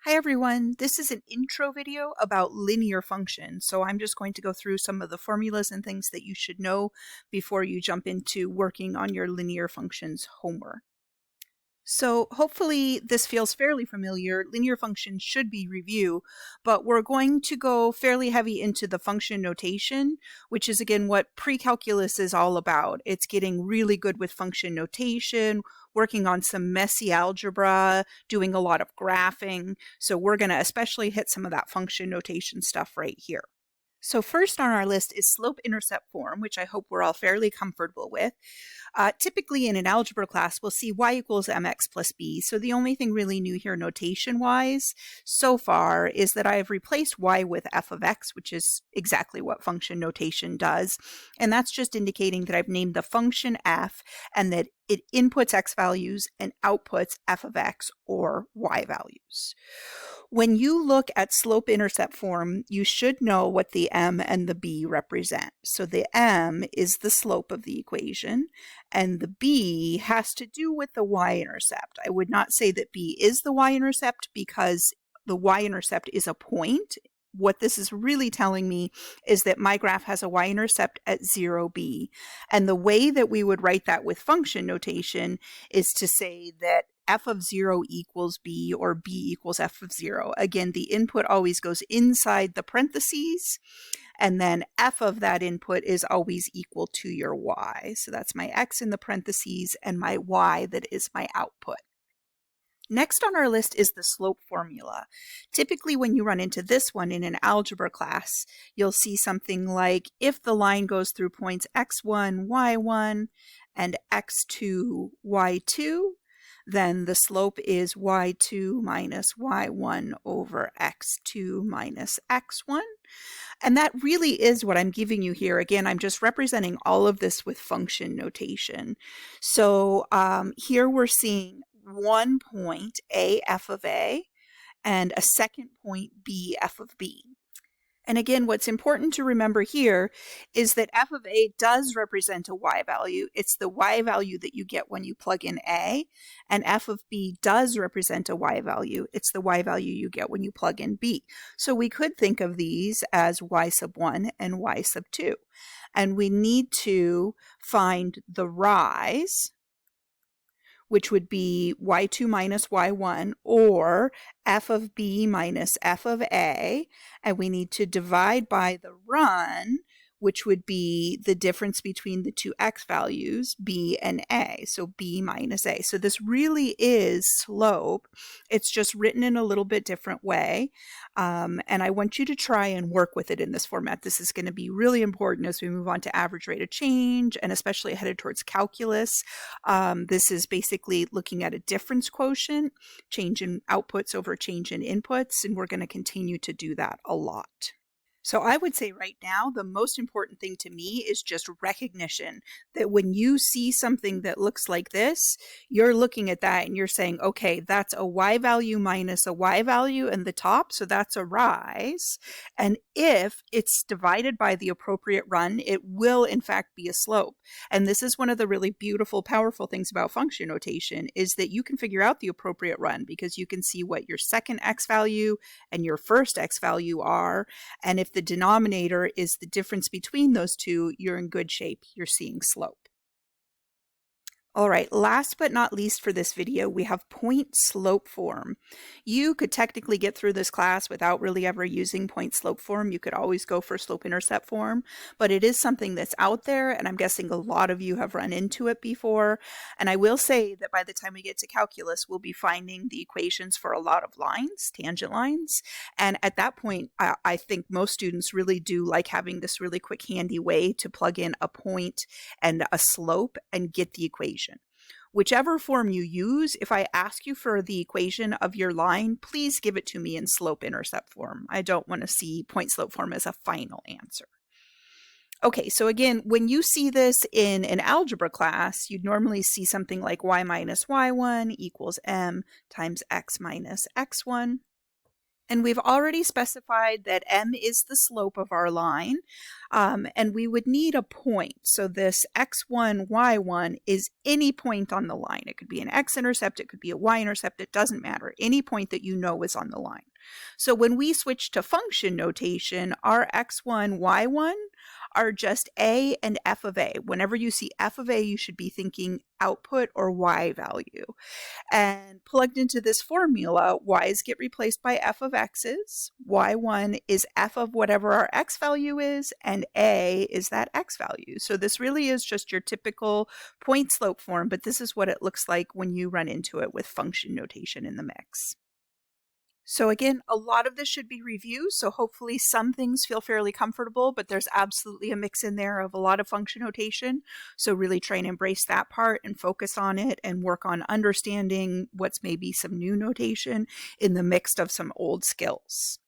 Hi everyone, this is an intro video about linear functions. So I'm just going to go through some of the formulas and things that you should know before you jump into working on your linear functions homework. So hopefully this feels fairly familiar. Linear functions should be review, but we're going to go fairly heavy into the function notation, which is again what pre-calculus is all about. It's getting really good with function notation, working on some messy algebra, doing a lot of graphing. So we're going to especially hit some of that function notation stuff right here. So first on our list is slope-intercept form, which I hope we're all fairly comfortable with. Typically in an algebra class, we'll see y equals mx plus b. So the only thing really new here notation-wise so far is that I've replaced y with f of x, which is exactly what function notation does. And that's just indicating that I've named the function f and that it inputs x values and outputs f of x or y values. When you look at slope-intercept form, you should know what the m and the b represent. So the m is the slope of the equation, and the b has to do with the y-intercept. I would not say that b is the y-intercept because the y-intercept is a point. What this is really telling me is that my graph has a y-intercept at 0b. And the way that we would write that with function notation is to say that f of 0 equals b or b equals f of 0. Again, the input always goes inside the parentheses, and then f of that input is always equal to your y. So that's my x in the parentheses and my y that is my output. Next on our list is the slope formula. Typically when you run into this one in an algebra class, you'll see something like if the line goes through points x1, y1, and x2, y2, then the slope is y2 minus y1 over x2 minus x1. And that really is what I'm giving you here. Again, I'm just representing all of this with function notation. So here we're seeing one point, a f of a, and a second point, b f of b. And again, what's important to remember here is that f of a does represent a y value. It's the y value that you get when you plug in a, and f of b does represent a y value. It's the y value you get when you plug in b. So we could think of these as y sub 1 and y sub 2. And we need to find the rise, which would be y2 minus y1, or f of b minus f of a, and we need to divide by the run, which would be the difference between the two x values, b and a, so b minus a. So this really is slope. It's just written in a little bit different way, and I want you to try and work with it in this format. This is going to be really important as we move on to average rate of change, and especially headed towards calculus. This is basically looking at a difference quotient, change in outputs over change in inputs, and we're going to continue to do that a lot. So I would say right now, the most important thing to me is just recognition that when you see something that looks like this, you're looking at that and you're saying, okay, that's a y value minus a y value in the top, so that's a rise. And if it's divided by the appropriate run, it will in fact be a slope. And this is one of the really beautiful, powerful things about function notation is that you can figure out the appropriate run because you can see what your second x value and your first x value are. And if the denominator is the difference between those two, you're in good shape. You're seeing slope. All right, last but not least for this video, we have point slope form. You could technically get through this class without really ever using point slope form. You could always go for slope intercept form, but it is something that's out there, and I'm guessing a lot of you have run into it before. And I will say that by the time we get to calculus, we'll be finding the equations for a lot of lines, tangent lines. And at that point, I think most students really do like having this really quick, handy way to plug in a point and a slope and get the equation. Whichever form you use, if I ask you for the equation of your line, please give it to me in slope-intercept form. I don't want to see point slope form as a final answer. Okay, so again, when you see this in an algebra class, you'd normally see something like y minus y1 equals m times x minus x1. And we've already specified that m is the slope of our line, and we would need a point. So this x1, y1 is any point on the line. It could be an x-intercept, it could be a y-intercept, it doesn't matter. Any point that you know is on the line. So when we switch to function notation, our x1, y1 are just a and f of a. Whenever you see f of a, you should be thinking output or y value. And plugged into this formula, y's get replaced by f of x's, y1 is f of whatever our x value is, and a is that x value. So this really is just your typical point slope form, but this is what it looks like when you run into it with function notation in the mix. So again, a lot of this should be review, so hopefully some things feel fairly comfortable, but there's absolutely a mix in there of a lot of function notation. So really try and embrace that part and focus on it and work on understanding what's maybe some new notation in the mix of some old skills.